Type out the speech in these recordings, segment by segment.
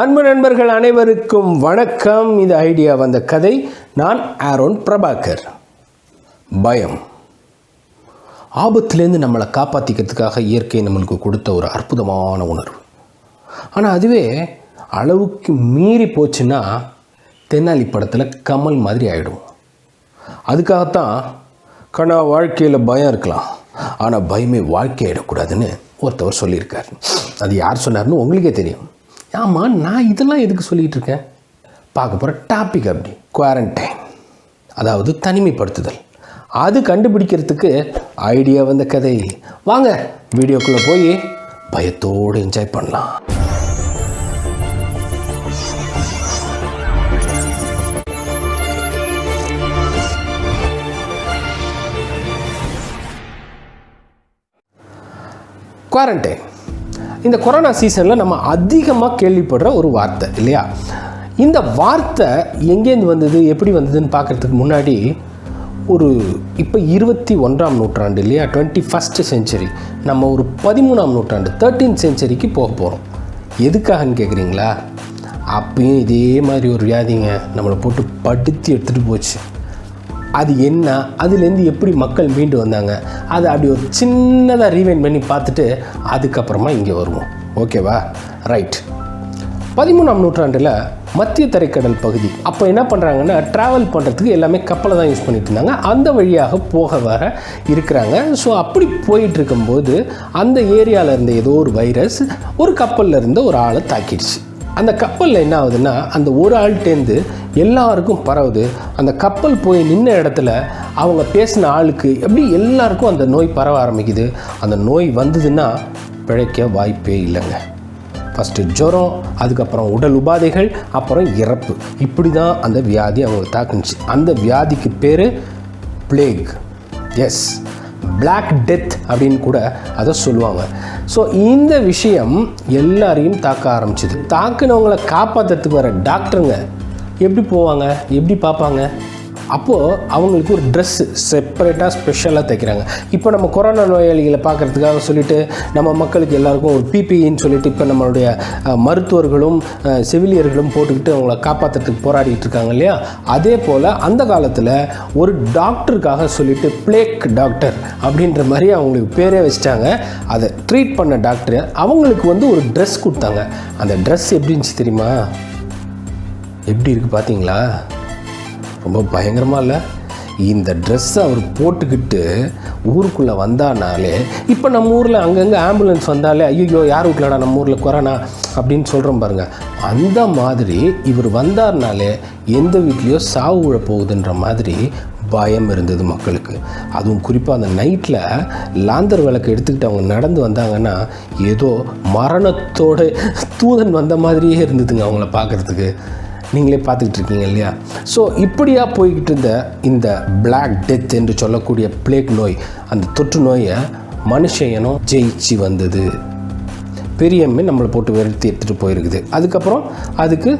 அன்பு நண்பர்கள் அனைவருக்கும் வணக்கம். இது ஐடியா வந்த கதை. நான் AaronPrabakar. பயம் ஆபத்துலேருந்து நம்மளை காப்பாற்றிக்கிறதுக்காக இயற்கை நம்மளுக்கு கொடுத்த ஒரு அற்புதமான உணர்வு. ஆனால் அதுவே அளவுக்கு மீறி போச்சுன்னா தென்னாலி படத்தில் கமல் மாதிரி ஆகிடும். அதுக்காகத்தான் கண்ணா வாழ்க்கையில் பயம் இருக்கலாம், ஆனால் பயமே வாழ்க்கை ஆகிடக்கூடாதுன்னு ஒருத்தவர் சொல்லியிருக்கார். அது யார் சொன்னார்னு உங்களுக்கே தெரியும். ஆமாம், நான் இதெல்லாம் எதுக்கு சொல்லிகிட்டு இருக்கேன்? பார்க்க போகிற டாபிக் அப்படி குவாரண்டைன், அதாவது தனிமைப்படுத்துதல். அது கண்டுபிடிக்கிறதுக்கு ஐடியா வந்த கதை. வாங்க வீடியோக்குள்ளே போய் பயத்தோடு என்ஜாய் பண்ணலாம். குவாரண்டைன் இந்த கொரோனா சீசனில் நம்ம அதிகமாக கேள்விப்படுற ஒரு வார்த்தை இல்லையா? இந்த வார்த்தை எங்கேருந்து வந்தது, எப்படி வந்ததுன்னு பார்க்குறதுக்கு முன்னாடி இப்போ 21ஆம் நூற்றாண்டு இல்லையா, 21st century. நம்ம ஒரு 13ஆம் நூற்றாண்டு 13th centuryக்கு போக போகிறோம். எதுக்காகன்னு கேட்குறீங்களா? அப்பயும் இதே மாதிரி ஒரு வியாதிங்க நம்மளை போட்டு படுத்தி எடுத்துகிட்டு போச்சு. அது என்ன, அதுலேருந்து எப்படி மக்கள் மீண்டு வந்தாங்க, அதை அப்படி ஒரு சின்னதாக ரீவைண்ட் பண்ணி பார்த்துட்டு அதுக்கப்புறமா இங்கே வருவோம். ஓகேவா? ரைட். 13ஆம் நூற்றாண்டில் மத்திய தரைக்கடல் பகுதி அப்போ என்ன பண்ணுறாங்கன்னா, ட்ராவல் பண்ணுறதுக்கு எல்லாமே கப்பலை தான் யூஸ் பண்ணிட்டு இருந்தாங்க. அந்த வழியாக போக வர இருக்கிறாங்க. ஸோ அப்படி போயிட்டு இருக்கும்போது அந்த ஏரியாவில் இருந்த ஏதோ ஒரு வைரஸ் ஒரு கப்பலில் இருந்த ஒரு ஆளை தாக்கிடுச்சு. அந்த கப்பலில் என்ன ஆகுதுன்னா, அந்த ஒரு ஆள்கிட்டேருந்து எல்லாருக்கும் பரவுது. அந்த கப்பல் போய் நின்ன இடத்துல அவங்க பேசின ஆளுக்கு எப்படி எல்லாருக்கும் அந்த நோய் பரவ ஆரம்பிக்குது. அந்த நோய் வந்ததுன்னா பிழைக்க வாய்ப்பே இல்லைங்க. ஃபஸ்ட்டு ஜுரம், அதுக்கப்புறம் உடல் உபாதைகள், அப்புறம் இறப்பு. இப்படி தான் அந்த வியாதி அவங்க தாக்குனுச்சு. அந்த வியாதிக்கு பேர் பிளேக். எஸ், பிளாக் டெத் அப்படின்னு கூட அதை சொல்லுவாங்க. ஸோ இந்த விஷயம் எல்லாரையும் தாக்க ஆரம்பிச்சிது. தாக்குனவங்களை காப்பாற்றுறதுக்கு வர டாக்டருங்க எப்படி போவாங்க, எப்படி பார்ப்பாங்க? அப்போது அவங்களுக்கு ஒரு ட்ரெஸ்ஸு செப்பரேட்டாக ஸ்பெஷலாக தைக்கிறாங்க. இப்போ நம்ம கொரோனா நோயாளிகளை பார்க்குறதுக்காக சொல்லிவிட்டு நம்ம மக்களுக்கு எல்லாருக்கும் ஒரு பிபிஇன்னு சொல்லிட்டு இப்போ நம்மளுடைய மருத்துவர்களும் செவிலியர்களும் போட்டுக்கிட்டு அவங்கள காப்பாற்றுறதுக்கு போராடிட்டு இருக்காங்க இல்லையா? அதே போல் அந்த காலத்தில் ஒரு டாக்டருக்காக சொல்லிவிட்டு பிளேக் டாக்டர் அப்படின்ற மாதிரி அவங்களுக்கு பேரே வச்சுட்டாங்க. அதை ட்ரீட் பண்ண டாக்டர் அவங்களுக்கு ஒரு ட்ரெஸ் கொடுத்தாங்க. அந்த ட்ரெஸ் எப்படி இருந்துச்சு தெரியுமா? எப்படி இருக்குது பார்த்தீங்களா? ரொம்ப பயங்கரமாக இல்லை? இந்த ட்ரெஸ்ஸை அவர் போட்டுக்கிட்டு ஊருக்குள்ளே வந்தானாலே, இப்போ நம்ம ஊரில் அங்கங்கே ஆம்புலன்ஸ் வந்தாலே ஐயோ யார் வீட்டிலடா நம்ம ஊரில் கொரோனா அப்படின்னு சொல்கிறோம் பாருங்கள். அந்த மாதிரி இவர் வந்தார்னாலே எந்த வீட்லேயோ சாவு விழ போகுதுன்ற மாதிரி பயம் இருந்தது மக்களுக்கு. அதுவும் குறிப்பாக அந்த நைட்டில் லாந்தர் விளக்கு எடுத்துக்கிட்டு அவங்க நடந்து வந்தாங்கன்னா ஏதோ மரணத்தோடு தூதன் வந்த மாதிரியே இருந்ததுங்க அவங்கள பார்க்குறதுக்கு. நீங்களே பார்த்துக்கிட்டு இருக்கீங்க இல்லையா? ஸோ இப்படியாக போய்கிட்டு இருந்த இந்த பிளாக் டெத் என்று சொல்லக்கூடிய பிளேக் நோய், அந்த தொற்று நோயை மனுஷனும் ஜெயிச்சு வந்தது. பெரியம்மே நம்மளை போட்டு வெறுத்து எடுத்துகிட்டு போயிருக்குது. அதுக்கப்புறம் அதுக்கு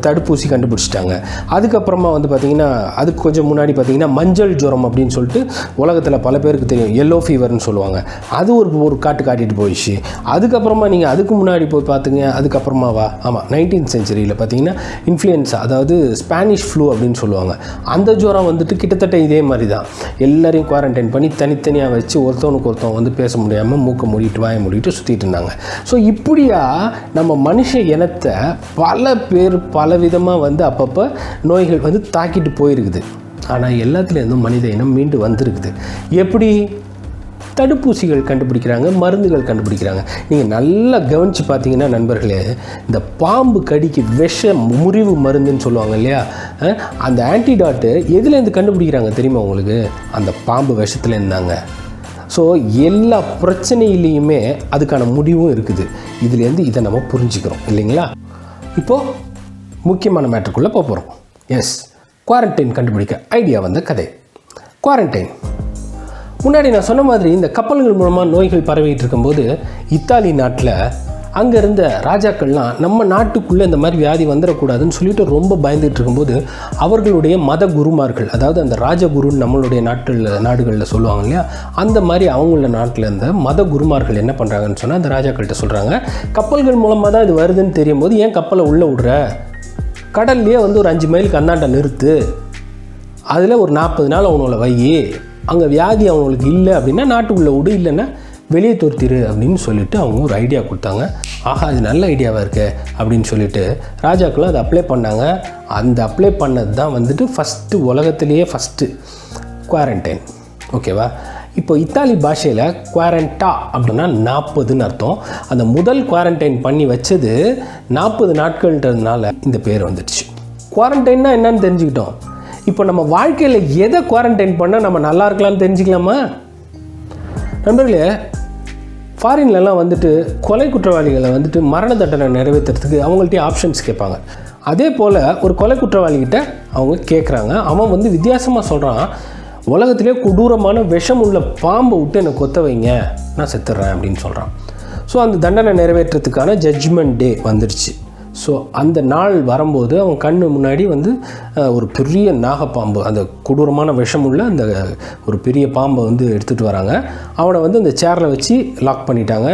தடுப்பூசி கண்டுபிடிச்சிட்டாங்க. அதுக்கப்புறமா பார்த்திங்கன்னா அதுக்கு கொஞ்சம் முன்னாடி பார்த்திங்கன்னா மஞ்சள் ஜுரம் அப்படின்னு சொல்லிட்டு உலகத்தில் பல பேருக்கு தெரியும், எல்லோ ஃபீவர்னு சொல்லுவாங்க. அது ஒரு காட்டிட்டு போயிடுச்சு. அதுக்கப்புறமா நீங்கள் அதுக்கு முன்னாடி போய் பார்த்துங்க. அதுக்கப்புறமாவா, ஆமாம், 19th century பார்த்திங்கன்னா இன்ஃப்ளூயன்ஸா, அதாவது ஸ்பானிஷ் ஃப்ளூ அப்படின்னு சொல்லுவாங்க. அந்த ஜுரம் கிட்டத்தட்ட இதே மாதிரி தான். எல்லாரையும் குவாரண்டைன் பண்ணி தனித்தனியாக வச்சு ஒருத்தவனுக்கு ஒருத்தவங்க பேச முடியாமல் மூக்க மூடிட்டு வாய மூடிட்டு சுற்றிட்டு இருந்தாங்க. ஸோ இப்படியா நம்ம மனுஷ இனத்தை பல பேர் பலவிதமாக அப்பப்போ நோய்கள் தாக்கிட்டு போயிருக்குது. ஆனால் எல்லாத்துலேருந்தும் மனித இனம் மீண்டு வந்திருக்குது. எப்படி? தடுப்பூசிகள் கண்டுபிடிக்கிறாங்க, மருந்துகள் கண்டுபிடிக்கிறாங்க. நீங்கள் நல்லா கவனித்து பார்த்தீங்கன்னா நண்பர்களே, இந்த பாம்பு கடிக்கு விஷ முறிவு மருந்துன்னு சொல்லுவாங்க இல்லையா, அந்த ஆன்டிடாட்டு எதுலேருந்து கண்டுபிடிக்கிறாங்க தெரியுமா உங்களுக்கு? அந்த பாம்பு விஷத்துலேருந்தாங்க. ஸோ எல்லா பிரச்சனையிலையுமே அதுக்கான முடிவும் இருக்குது. இதுலேருந்து இதை நம்ம புரிஞ்சுக்கிறோம் இல்லைங்களா? இப்போது முக்கியமான மேட்டருக்குள்ளே போக போகிறோம். எஸ், குவாரண்டைன் கண்டுபிடிக்க ஐடியா வந்த கதை. குவாரண்டைன் முன்னாடி நான் சொன்ன மாதிரி இந்த கப்பல்கள் மூலமாக நோய்கள் பரவிட்டு இருக்கும்போது இத்தாலி நாட்டில் அங்கே இருந்த ராஜாக்கள்லாம் நம்ம நாட்டுக்குள்ளே இந்த மாதிரி வியாதி வந்துடக்கூடாதுன்னு சொல்லிட்டு ரொம்ப பயந்துட்டு இருக்கும்போது அவர்களுடைய மத குருமார்கள், அதாவது அந்த ராஜகுருன்னு நம்மளுடைய நாடுகளில் சொல்லுவாங்க இல்லையா, அந்த மாதிரி அவங்கள நாட்டில் இருந்த மத குருமார்கள் என்ன பண்ணுறாங்கன்னு சொன்னால் அந்த ராஜாக்கள்கிட்ட சொல்கிறாங்க, கப்பல்கள் மூலமாக தான் இது வருதுன்னு தெரியும் போது ஏன் கப்பலை உள்ளே விடுற, கடல்லையே வந்து ஒரு 5 மைலுக்கு அந்தாண்ட நிறுத்து, அதில் ஒரு 40 நாள் அவனோட வை, அங்கே வியாதி அவங்களுக்கு இல்லை அப்படின்னா நாட்டுக்குள்ளே விடு, இல்லைன்னா வெளியே துரத்திரு அப்படின்னு சொல்லிட்டு அவங்க ஒரு ஐடியா கொடுத்தாங்க. ஆஹா, இது நல்ல ஐடியாவாக இருக்கு அப்படின்னு சொல்லிட்டு ராஜாக்களும் அதை அப்ளை பண்ணாங்க. அந்த அப்ளை பண்ணது தான் வந்துட்டு உலகத்திலேயே ஃபஸ்ட்டு குவாரண்டைன். ஓகேவா? இப்போ இத்தாலி பாஷையில் குவாரண்டா அப்படின்னா 40ன்னு அர்த்தம். அந்த முதல் குவாரண்டைன் பண்ணி வச்சது 40 நாட்கள்ன்றதுனால இந்த பேர் வந்துடுச்சு. குவாரண்டைன்னா என்னன்னு தெரிஞ்சுக்கிட்டோம். இப்போ நம்ம வாழ்க்கையில் எதை குவாரண்டைன் பண்ணால் நம்ம நல்லா இருக்கலாம்னு தெரிஞ்சுக்கலாமா? நண்பர்களே, ஃபாரின்லலாம் வந்துட்டு கொலை குற்றவாளிகளை வந்துட்டு மரண தண்டனை நிறைவேற்றுறதுக்கு அவங்கள்ட்ட ஆப்ஷன்ஸ் கேட்பாங்க. அதே போல் ஒரு கொலை குற்றவாளிகிட்ட அவங்க கேட்குறாங்க. அவன் வந்து வித்தியாசமாக சொல்கிறான், உலகத்திலே கொடூரமான விஷம் உள்ள பாம்பை விட்டு என்னை கொத்த வைங்க, நான் செத்துடுறேன் அப்படின்னு சொல்கிறான். ஸோ அந்த தண்டனை நிறைவேற்றுறதுக்கான ஜட்ஜ்மெண்ட் டே வந்துடுச்சு. ஸோ அந்த நாள் வரும்போது அவன் கண்ணு முன்னாடி வந்து ஒரு பெரிய நாகப்பாம்பு, அந்த கொடூரமான விஷமுள்ள அந்த ஒரு பெரிய பாம்பை வந்து எடுத்துகிட்டு வராங்க. அவனை வந்து அந்த சேரில் வச்சு லாக் பண்ணிட்டாங்க.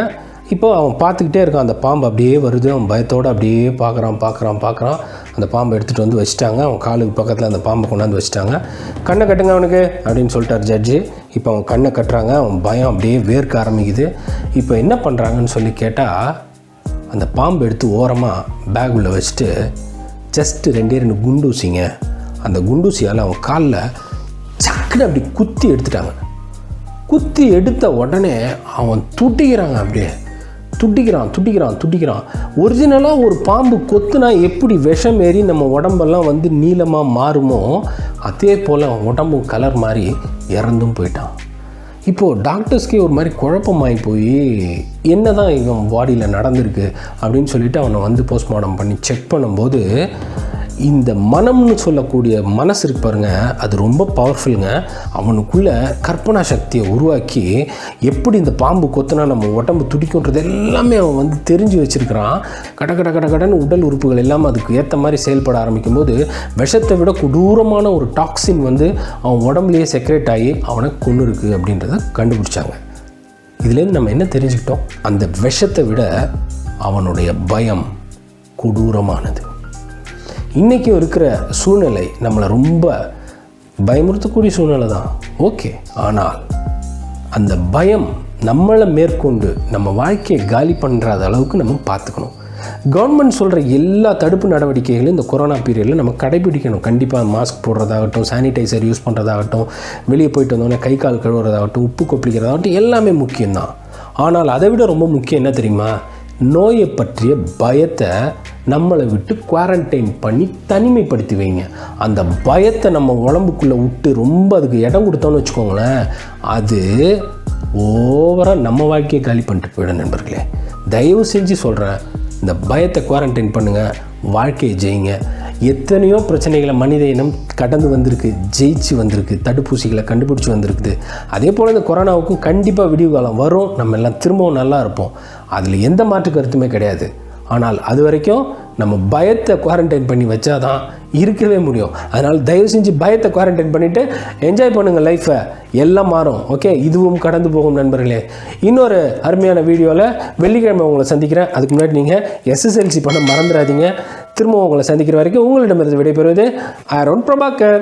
இப்போ அவன் பார்த்துக்கிட்டே இருக்கான், அந்த பாம்பு அப்படியே வருது. அவன் பயத்தோடு அப்படியே பார்க்குறான். அந்த பாம்பை எடுத்துகிட்டு வந்து வச்சுட்டாங்க. அவன் காலுக்கு பக்கத்தில் அந்த பாம்பை கொண்டாந்து வச்சுட்டாங்க. கண்ணை கட்டுங்க அவனுக்கு அப்படின்னு சொல்லிட்டார் ஜட்ஜு. இப்போ அவன் கண்ணை கட்டுறாங்க. அவன் பயம் அப்படியே வேர்க்க ஆரம்பிக்குது. இப்போ என்ன பண்ணுறாங்கன்னு சொல்லி கேட்டால், அந்த பாம்பு எடுத்து ஓரமாக பேக் உள்ள வச்சுட்டு ஜஸ்ட்டு 2 குண்டூசிங்க, அந்த குண்டூசியால் அவன் காலில் சக்குன்னு அப்படி குத்தி எடுத்துட்டாங்க. குத்தி எடுத்த உடனே அவன் துடிக்கிறாங்க, அப்படியே துடிக்கிறான். ஒரிஜினலாக ஒரு பாம்பு கொத்துனா எப்படி விஷம் ஏறி நம்ம உடம்பெல்லாம் வந்து நீளமாக மாறுமோ அதே போல் அவன் உடம்பு கலர் மாதிரி இறந்தும் போயிட்டான். இப்போது டாக்டர்ஸ்க்கே ஒரு மாதிரி குழப்பமாகி போய் என்ன தான் இவன் பாடியில் நடந்திருக்கு அப்படின்னு சொல்லிவிட்டு அவனை வந்து போஸ்ட்மார்ட்டம் பண்ணி செக் பண்ணும்போது இந்த மனம்னு சொல்லக்கூடிய மனசு இருக்கு பாருங்க, அது ரொம்ப பவர்ஃபுல்லுங்க. அவனுக்குள்ளே கற்பனா சக்தியை உருவாக்கி எப்படி இந்த பாம்பு கொத்துனா நம்ம உடம்பு துடிக்குன்றது எல்லாமே அவன் வந்து தெரிஞ்சு வச்சுருக்கிறான். கடன்னு உடல் உறுப்புகள் எல்லாமே அதுக்கு ஏற்ற மாதிரி செயல்பட ஆரம்பிக்கும் போது விஷத்தை விட கொடூரமான ஒரு டாக்ஸின் வந்து அவன் உடம்புலேயே செக்ரேட் ஆகி அவனை கொன்று இருக்குது அப்படின்றத கண்டுபிடிச்சாங்க. இதுலேருந்து நம்ம என்ன தெரிஞ்சுக்கிட்டோம்? அந்த விஷத்தை விட அவனுடைய பயம் கொடூரமானது. இன்றைக்கும் இருக்கிற சூழ்நிலை நம்மளை ரொம்ப பயமுறுத்தக்கூடிய சூழ்நிலை தான், ஓகே. ஆனால் அந்த பயம் நம்மளை மேற்கொண்டு நம்ம வாழ்க்கையை காலி பண்ணுறாத அளவுக்கு நம்ம பார்த்துக்கணும். கவர்மெண்ட் சொல்கிற எல்லா தடுப்பு நடவடிக்கைகளும் இந்த கொரோனா பீரியடில் நம்ம கடைபிடிக்கணும். கண்டிப்பாக மாஸ்க் போடுறதாகட்டும், சானிடைசர் யூஸ் பண்ணுறதாகட்டும், வெளியே போயிட்டு வந்தோடனே கை கால் கழுவுறதாகட்டும், உப்பு கொப்பளிக்கிறதாகட்டும், எல்லாமே முக்கியம்தான். ஆனால் அதை விட ரொம்ப முக்கியம் என்ன தெரியுமா? நோயை பற்றிய பயத்தை நம்மளை விட்டு குவாரண்டைன் பண்ணி தனிமைப்படுத்தி வைங்க. அந்த பயத்தை நம்ம உடம்புக்குள்ளே விட்டு ரொம்ப அதுக்கு இடம் கொடுத்தோன்னு வச்சுக்கோங்களேன், அது ஓவராக நம்ம வாழ்க்கையை காலி பண்ணிட்டு போயிடும். நண்பர்களே, தயவு செஞ்சு சொல்கிறேன், இந்த பயத்தை குவாரண்டைன் பண்ணுங்கள், வாழ்க்கையை ஜெயிங்க. எத்தனையோ பிரச்சனைகளை மனித இனம் கடந்து வந்திருக்கு, ஜெயிச்சு வந்திருக்கு, தடுப்பூசிகளை கண்டுபிடிச்சி வந்திருக்குது. அதே போல் இந்த கொரோனாவுக்கும் கண்டிப்பாக விடிவு காலம் வரும், நம்ம எல்லாம் திரும்பவும் நல்லா இருப்போம், அதில் எந்த மாற்று கருத்துமே கிடையாது. ஆனால் அது வரைக்கும் நம்ம பயத்தை குவாரண்டைன் பண்ணி வச்சா தான் இருக்கவே முடியும். அதனால் தயவு செஞ்சு பயத்தை குவாரண்டைன் பண்ணிவிட்டு என்ஜாய் பண்ணுங்கள் லைஃப்பை, எல்லாம் மாறும். ஓகே, இதுவும் கடந்து போகும் நண்பர்களே. இன்னொரு அருமையான வீடியோவில் வெள்ளிக்கிழமை உங்களை சந்திக்கிறேன். அதுக்கு முன்னாடி நீங்கள் SSLC பண்ண மறந்துடாதீங்க. திரும்பவும் உங்களை சந்திக்கிற வரைக்கும் உங்களிடமிருந்து விடைபெறுவது AaronPrabakar.